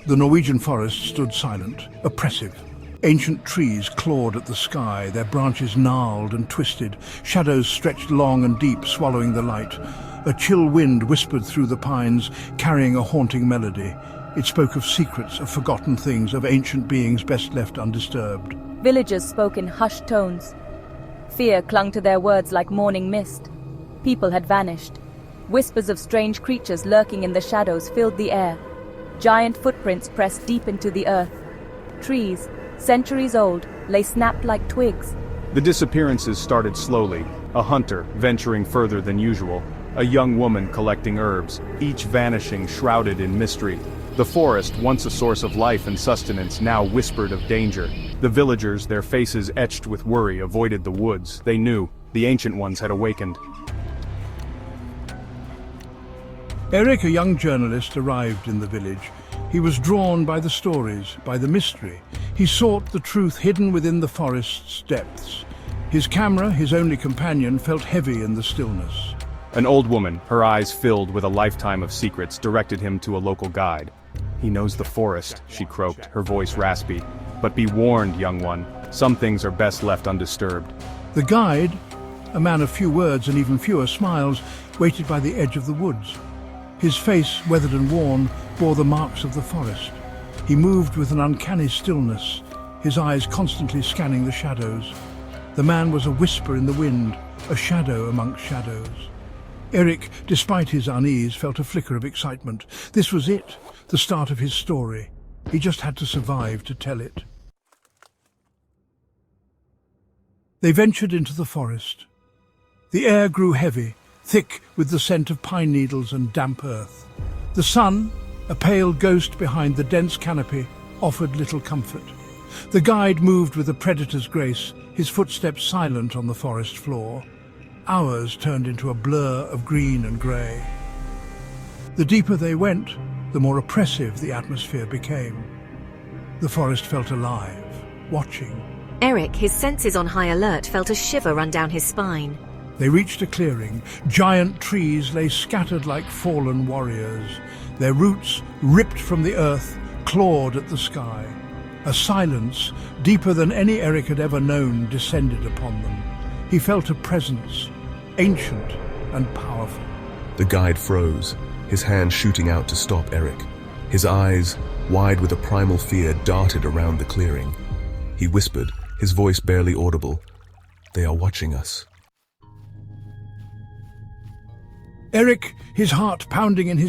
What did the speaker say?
The Norwegian forest stood silent, oppressive. Ancient trees clawed at the sky, their branches gnarled and twisted. Shadows stretched long and deep, swallowing the light. A chill wind whispered through the pines, carrying a haunting melody. It spoke of secrets, of forgotten things, of ancient beings best left undisturbed. Villagers spoke in hushed tones. Fear clung to their words like morning mist. People had vanished. Whispers of strange creatures lurking in the shadows filled the air. Giant footprints pressed deep into the earth. Trees, centuries old, lay snapped like twigs. The disappearances started slowly, a hunter venturing further than usual, a young woman collecting herbs, each vanishing shrouded in mystery. The forest, once a source of life and sustenance, now whispered of danger. The villagers, their faces etched with worry, avoided the woods. They knew the ancient ones had awakened. Eric, a young journalist, arrived in the village. He was drawn by the stories, by the mystery. He sought the truth hidden within the forest's depths. His camera, his only companion, felt heavy in the stillness. An old woman, her eyes filled with a lifetime of secrets, directed him to a local guide. "He knows the forest," she croaked, her voice raspy. "But be warned, young one, some things are best left undisturbed." The guide, a man of few words and even fewer smiles, waited by the edge of the woods. His face, weathered and worn, bore the marks of the forest. He moved with an uncanny stillness, his eyes constantly scanning the shadows. The man was a whisper in the wind, a shadow amongst shadows. Eric, despite his unease, felt a flicker of excitement. This was it, the start of his story. He just had to survive to tell it. They ventured into the forest. The air grew heavy, thick with the scent of pine needles and damp earth. The sun, a pale ghost behind the dense canopy, offered little comfort. The guide moved with a predator's grace, his footsteps silent on the forest floor. Hours turned into a blur of green and grey. The deeper they went, the more oppressive the atmosphere became. The forest felt alive, watching. Eric, his senses on high alert, felt a shiver run down his spine. They reached a clearing. Giant trees lay scattered like fallen warriors. Their roots, ripped from the earth, clawed at the sky. A silence, deeper than any Eric had ever known, descended upon them. He felt a presence, ancient and powerful. The guide froze, his hand shooting out to stop Eric. His eyes, wide with a primal fear, darted around the clearing. He whispered, his voice barely audible, "They are watching us." Eric, his heart pounding in his